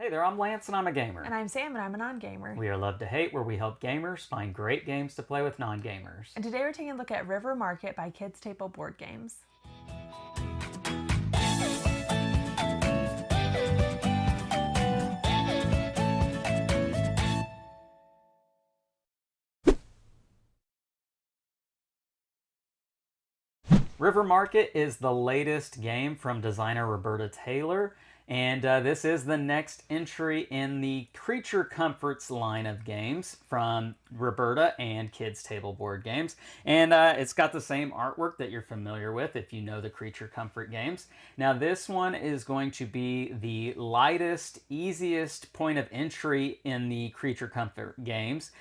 Hey there, I'm Lance and I'm a gamer. And I'm Sam and I'm a non-gamer. We are Love to Hate, where we help gamers find great games to play with non-gamers. And today we're taking a look at River Market by Kids Table Board Games. River Market is the latest game from designer Roberta Taylor, and this is the next entry in the Creature Comforts line of games from Roberta and Kids Table Board Games. And it's got the same artwork that you're familiar with if you know the Creature Comfort games. Now this one is going to be the lightest, easiest point of entry in the Creature Comfort games.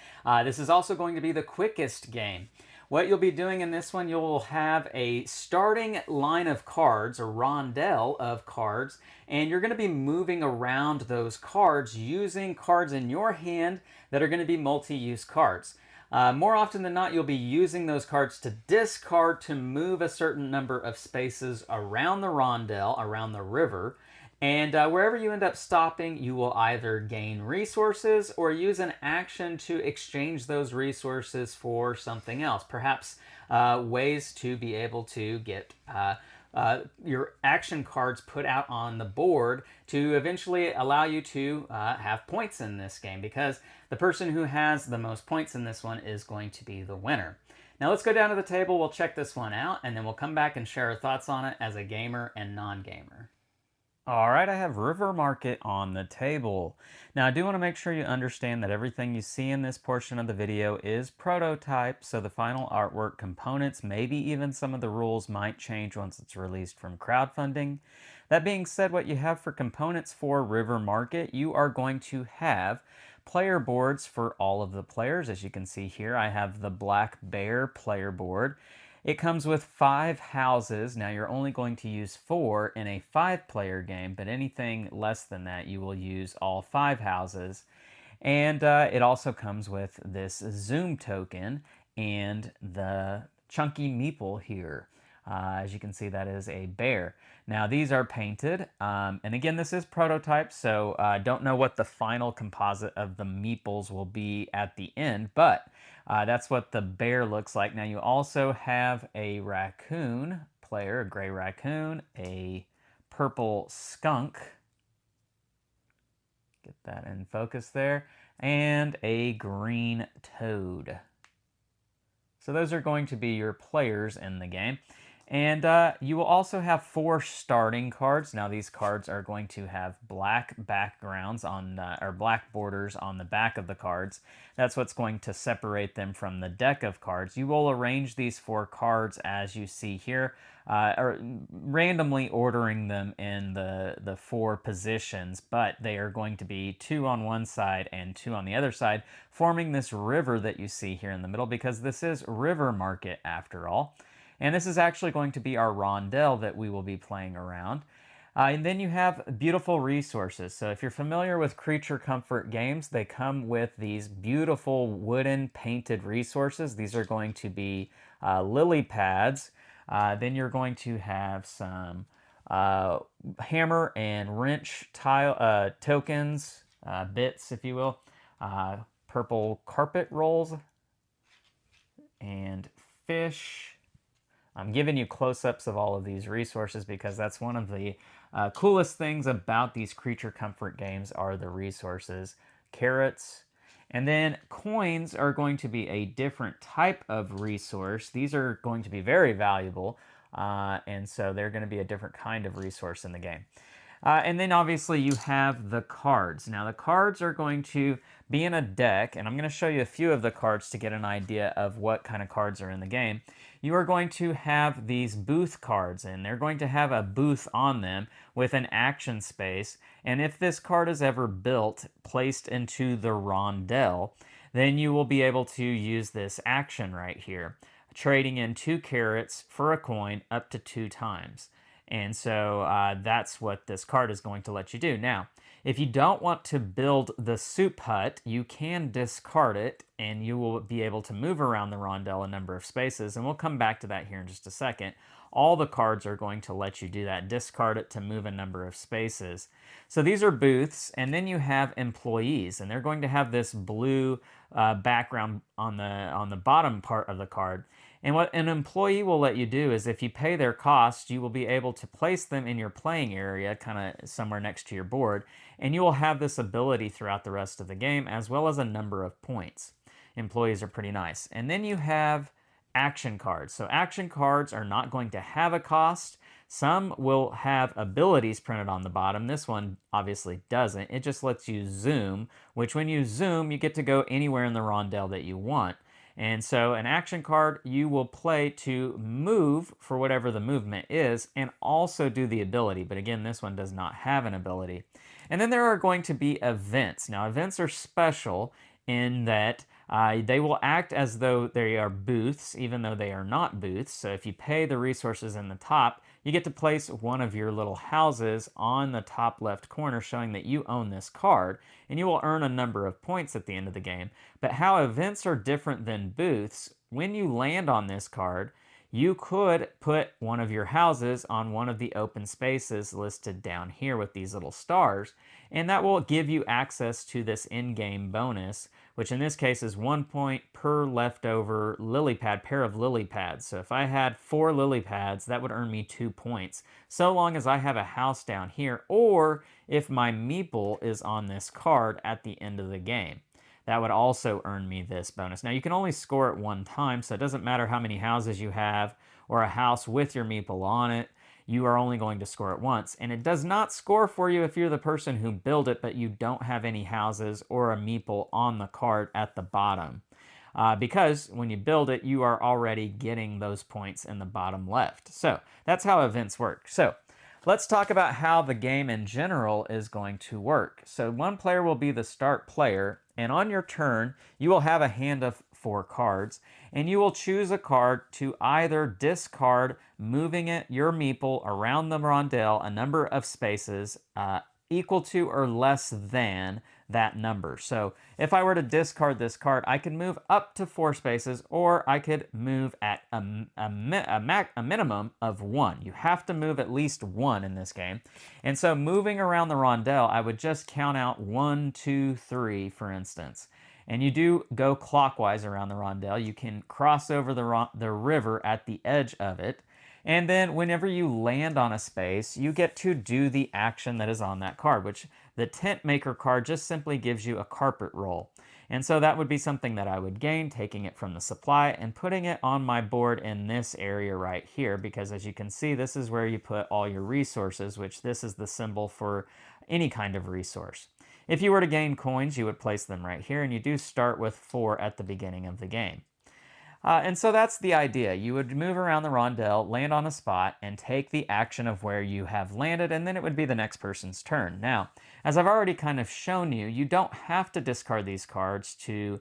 This is also going to be the quickest game. What you'll be doing in this one, you'll have a starting line of cards, a rondel of cards, and you're going to be moving around those cards using cards in your hand that are going to be multi-use cards. More often than not, you'll be using those cards to discard to move a certain number of spaces around the rondel, around the river. And wherever you end up stopping, you will either gain resources or use an action to exchange those resources for something else. Perhaps ways to be able to get your action cards put out on the board to eventually allow you to have points in this game, because the person who has the most points in this one is going to be the winner. Now let's go down to the table, we'll check this one out, and then we'll come back and share our thoughts on it as a gamer and non-gamer. All right, I have River Market on the table. Now I do want to make sure you understand that everything you see in this portion of the video is prototype, so the final artwork, components, maybe even some of the rules might change once it's released from crowdfunding. That being said, what you have for components for River Market, you are going to have player boards for all of the players. As you can see here, I have the Black Bear player board. It comes with 5 houses. Now you're only going to use 4 in a 5-player game, but anything less than that you will use all 5 houses. And it also comes with this zoom token and the chunky meeple here. As you can see, that is a bear. Now these are painted, and again, this is prototype, so don't know what the final composite of the meeples will be at the end, but that's what the bear looks like. Now you also have a raccoon player, a gray raccoon, a purple skunk, get that in focus there, and a green toad. So those are going to be your players in the game. And you will also have 4 starting cards. Now these cards are going to have black backgrounds on, or black borders on the back of the cards. That's what's going to separate them from the deck of cards. You will arrange these 4 cards as you see here, or randomly ordering them in the 4 positions, but they are going to be 2 on one side and 2 on the other side, forming this river that you see here in the middle, because this is River Market after all. And this is actually going to be our rondel that we will be playing around. And then you have beautiful resources. So if you're familiar with Creature Comfort games, they come with these beautiful wooden painted resources. These are going to be lily pads. Then you're going to have some hammer and wrench tile tokens, bits, if you will. Purple carpet rolls and fish. I'm giving you close-ups of all of these resources because that's one of the coolest things about these Creature Comfort games are the resources. Carrots. And then coins are going to be a different type of resource. These are going to be very valuable, and so they're going to be a different kind of resource in the game. And then obviously you have the cards. Now the cards are going to be in a deck, and I'm going to show you a few of the cards to get an idea of what kind of cards are in the game. You are going to have these booth cards, and they're going to have a booth on them with an action space. And if this card is ever built, placed into the rondel, then you will be able to use this action right here, trading in 2 carrots for a coin up to 2 times. And so that's what this card is going to let you do. Now, if you don't want to build the soup hut, you can discard it and you will be able to move around the rondel a number of spaces. And we'll come back to that here in just a second. all the cards are going to let you do that. Discard it to move a number of spaces. So these are booths, and then you have employees, and they're going to have this blue background on the bottom part of the card. And what an employee will let you do is if you pay their cost, you will be able to place them in your playing area, kind of somewhere next to your board, and you will have this ability throughout the rest of the game, as well as a number of points. Employees are pretty nice. And then you have action cards. So action cards are not going to have a cost. Some will have abilities printed on the bottom. This one obviously doesn't. It just lets you zoom, which when you zoom, you get to go anywhere in the rondel that you want. And so an action card you will play to move for whatever the movement is and also do the ability. But again, this one does not have an ability. And then there are going to be events. Now, events are special in that they will act as though they are booths, even though they are not booths. So if you pay the resources in the top, you get to place one of your little houses on the top left corner, showing that you own this card, and you will earn a number of points at the end of the game. But how events are different than booths, when you land on this card, you could put one of your houses on one of the open spaces listed down here with these little stars, and that will give you access to this in-game bonus, which in this case is 1 point per leftover lily pad, pair of lily pads. So if I had 4 lily pads, that would earn me 2 points, so long as I have a house down here, or if my meeple is on this card at the end of the game. That would also earn me this bonus. Now, you can only score it one time, so it doesn't matter how many houses you have or a house with your meeple on it. You are only going to score it once. And it does not score for you if you're the person who built it, but you don't have any houses or a meeple on the card at the bottom. Because when you build it, you are already getting those points in the bottom left. So that's how events work. So let's talk about how the game in general is going to work. So one player will be the start player, and on your turn, you will have a hand of 4 cards, and you will choose a card to either discard, moving your meeple around the rondel a number of spaces equal to or less than that number. So if I were to discard this card, I could move up to 4 spaces, or I could move at a minimum of 1. You have to move at least 1 in this game. And so moving around the rondel, I would just count out 1, 2, 3, for instance. And you do go clockwise around the rondel. You can cross over the river at the edge of it. And then whenever you land on a space, you get to do the action that is on that card, which the tent maker card just simply gives you a carpet roll. And so that would be something that I would gain, taking it from the supply and putting it on my board in this area right here, because as you can see, this is where you put all your resources, which this is the symbol for any kind of resource. If you were to gain coins, you would place them right here, and you do start with 4 at the beginning of the game. And so that's the idea. You would move around the rondel, land on a spot, and take the action of where you have landed, and then it would be the next person's turn. Now, as I've already kind of shown you, you don't have to discard these cards to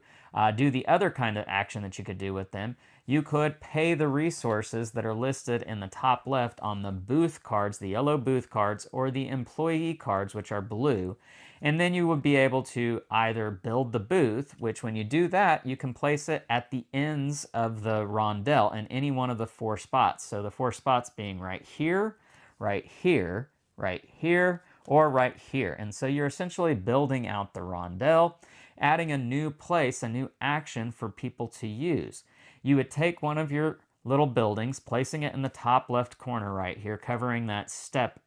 do the other kind of action that you could do with them. You could pay the resources that are listed in the top left on the booth cards, the yellow booth cards, or the employee cards, which are blue. And then you would be able to either build the booth, which when you do that, you can place it at the ends of the rondel in any one of the 4 spots. So the 4 spots being right here, right here, right here, or right here. And so you're essentially building out the rondel, adding a new place, a new action for people to use. You would take one of your little buildings, placing it in the top left corner right here, covering that step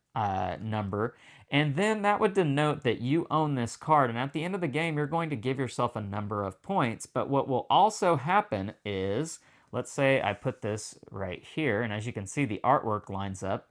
number, and then that would denote that you own this card, and at the end of the game you're going to give yourself a number of points. But what will also happen is, let's say I put this right here, and as you can see the artwork lines up,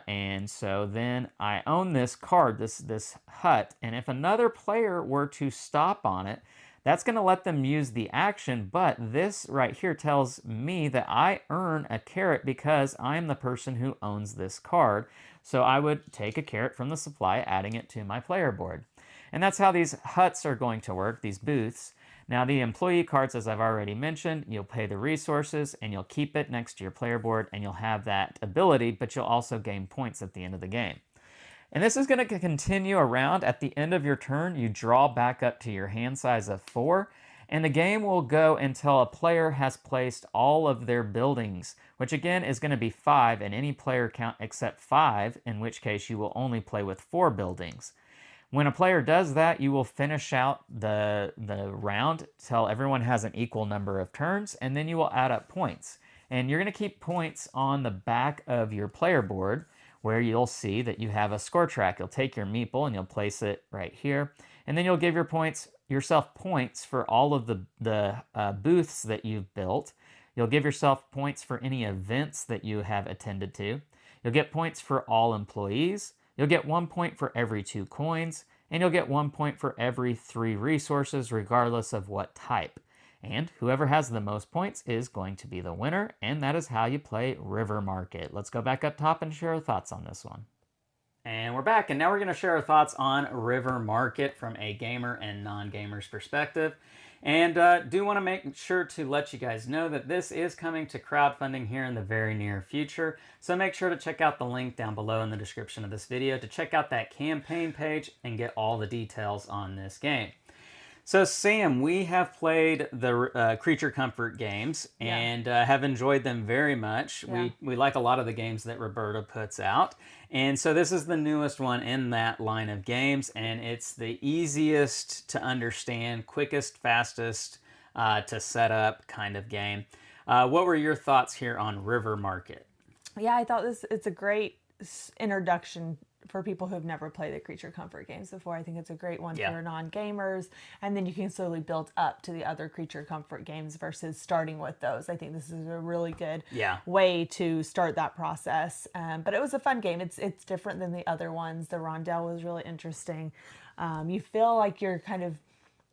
and so then I own this card, this hut, and if another player were to stop on it, that's going to let them use the action, but this right here tells me that I earn a carrot because I'm the person who owns this card. So I would take a carrot from the supply, adding it to my player board. And that's how these huts are going to work, these booths. Now the employee cards, as I've already mentioned, you'll pay the resources and you'll keep it next to your player board, and you'll have that ability, but you'll also gain points at the end of the game. And this is going to continue around. At the end of your turn, you draw back up to your hand size of 4, And the game will go until a player has placed all of their buildings, which again is going to be 5 in any player count except 5, in which case you will only play with 4 buildings. When a player does that, you will finish out the round till everyone has an equal number of turns, and then you will add up points. And you're going to keep points on the back of your player board where you'll see that you have a score track. You'll take your meeple and you'll place it right here. And then you'll give yourself points for all of the booths that you've built. You'll give yourself points for any events that you have attended to. You'll get points for all employees. You'll get 1 point for every 2 coins, and you'll get 1 point for every 3 resources, regardless of what type. And whoever has the most points is going to be the winner, and that is how you play River Market. Let's go back up top and share our thoughts on this one. And we're back, and now we're going to share our thoughts on River Market from a gamer and non-gamer's perspective. And do want to make sure to let you guys know that this is coming to crowdfunding here in the very near future. So make sure to check out the link down below in the description of this video to check out that campaign page and get all the details on this game. So Sam, we have played the Creature Comfort games and have enjoyed them very much. Yeah. We like a lot of the games that Roberta puts out. And so this is the newest one in that line of games, and it's the easiest to understand, quickest, fastest to set up kind of game. What were your thoughts here on River Market? Yeah, I thought it's a great introduction for people who've never played the Creature Comfort games before. I think it's a great one for non-gamers, and then you can slowly build up to the other Creature Comfort games versus starting with those. I think this is a really good way to start that process. But it was a fun game. It's different than the other ones. The rondel was really interesting. You feel like you're kind of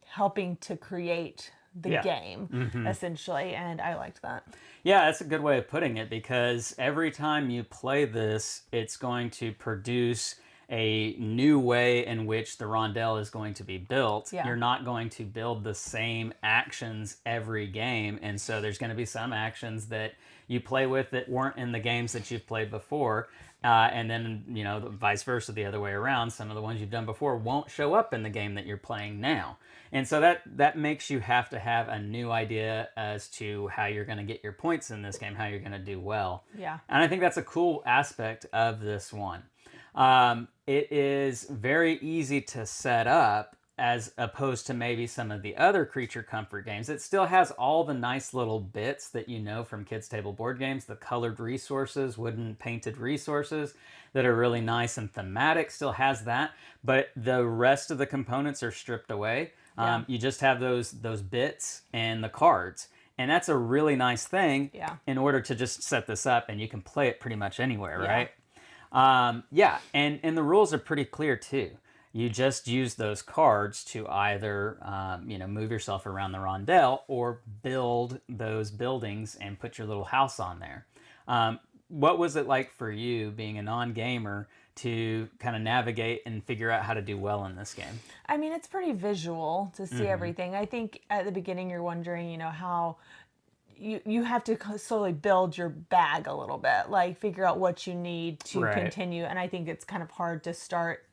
helping to create the game, essentially, and I liked that. Yeah, that's a good way of putting it, because every time you play this, it's going to produce a new way in which the rondel is going to be built. You're not going to build the same actions every game, and so there's going to be some actions that you play with that weren't in the games that you've played before. And then, you know, vice versa, the other way around. Some of the ones you've done before won't show up in the game that you're playing now. And so that makes you have to have a new idea as to how you're going to get your points in this game, how you're going to do well. Yeah. And I think that's a cool aspect of this one. It is very easy to set up as opposed to maybe some of the other Creature Comfort games. It still has all the nice little bits that you know from kids' table board games, the colored resources, wooden painted resources that are really nice and thematic, still has that, but the rest of the components are stripped away. You just have those bits and the cards. And that's a really nice thing in order to just set this up, and you can play it pretty much anywhere, right? And the rules are pretty clear too. You just use those cards to either, move yourself around the rondel or build those buildings and put your little house on there. What was it like for you, being a non-gamer, to kind of navigate and figure out how to do well in this game? I mean, it's pretty visual to see everything. I think at the beginning you're wondering, how you have to slowly build your bag a little bit, like figure out what you need to continue. And I think it's kind of hard to start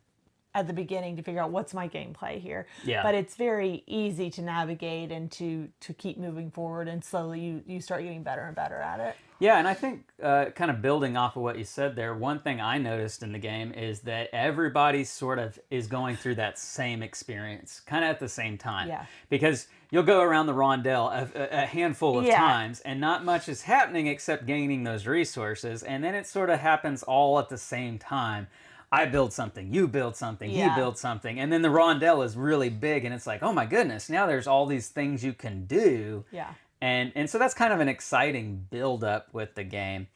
at the beginning to figure out what's my gameplay here. But it's very easy to navigate and to keep moving forward, and slowly you start getting better and better at it. Yeah, and I think kind of building off of what you said there, one thing I noticed in the game is that everybody sort of is going through that same experience, kind of at the same time. Because you'll go around the rondel a handful of times, and not much is happening except gaining those resources, and then it sort of happens all at the same time. I build something, you build something, he builds something, and then the rondel is really big, and it's like, oh my goodness, now there's all these things you can do. And so that's kind of an exciting build-up with the game.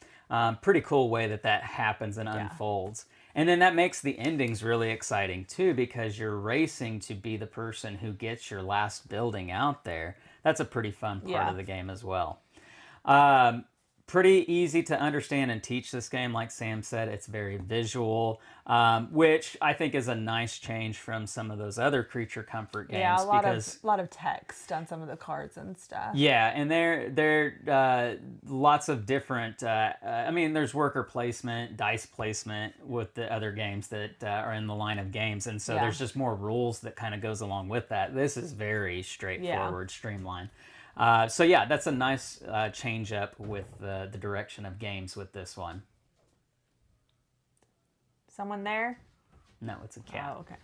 Pretty cool way that happens and unfolds. And then that makes the endings really exciting too, because you're racing to be the person who gets your last building out there. That's a pretty fun part of the game as well. pretty easy to understand and teach this game. Like Sam said, it's very visual, which I think is a nice change from some of those other creature comfort games. Yeah, because lot of text on some of the cards and stuff. yeah, and there lots of different. I mean, there's worker placement, dice placement with the other games that are in the line of games, and so there's just more rules that kind of goes along with that. This is very straightforward, streamlined. So yeah, that's a nice change up with the direction of games with this one. Someone there? No, it's a cat. Oh, okay.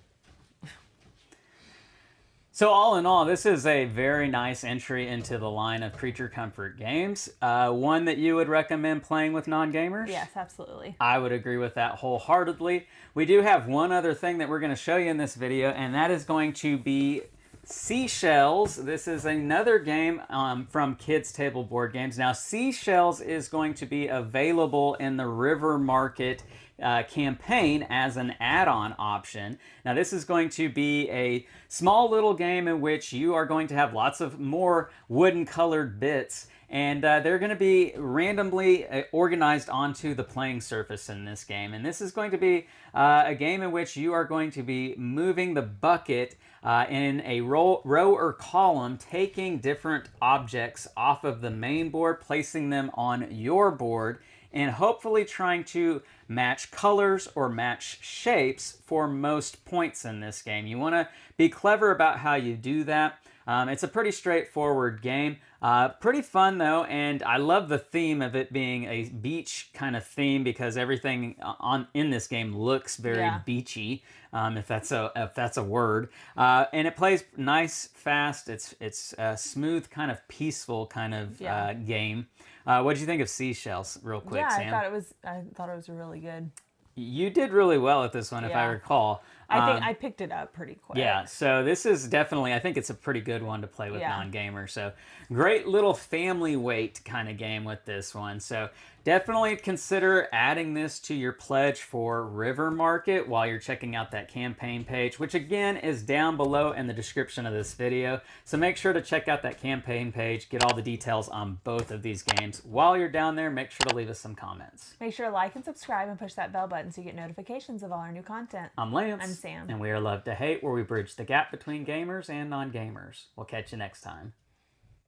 So all in all, this is a very nice entry into the line of creature comfort games. One that you would recommend playing with non-gamers? Yes, absolutely. I would agree with that wholeheartedly. We do have one other thing that we're going to show you in this video, and that is going to be Seashells. This is another game from Kids Table Board Games. Now, Seashells is going to be available in the River Market campaign as an add-on option. Now, this is going to be a small little game in which you are going to have lots of more wooden colored bits, and they're going to be randomly organized onto the playing surface in this game. And this is going to be a game in which you are going to be moving the bucket in a row or column, taking different objects off of the main board, placing them on your board, and hopefully trying to match colors or match shapes for most points in this game. You want to be clever about how you do that. It's a pretty straightforward game. Pretty fun though, and I love the theme of it being a beach kind of theme, because everything in this game looks very beachy, if that's a word. And it plays nice, fast. It's a smooth, kind of peaceful kind of game. What did you think of Seashells, real quick, Sam? I thought it was really good. You did really well at this one, if I recall. I think I picked it up pretty quick. Yeah, so this is definitely, I think it's a pretty good one to play with non-gamers. So great little family weight kind of game with this one. So definitely consider adding this to your pledge for River Market while you're checking out that campaign page, which again is down below in the description of this video. So make sure to check out that campaign page, get all the details on both of these games. While you're down there, make sure to leave us some comments. Make sure to like and subscribe and push that bell button so you get notifications of all our new content. I'm Lance. I'm Sam. And we are Love to Hate, where we bridge the gap between gamers and non-gamers. We'll catch you next time.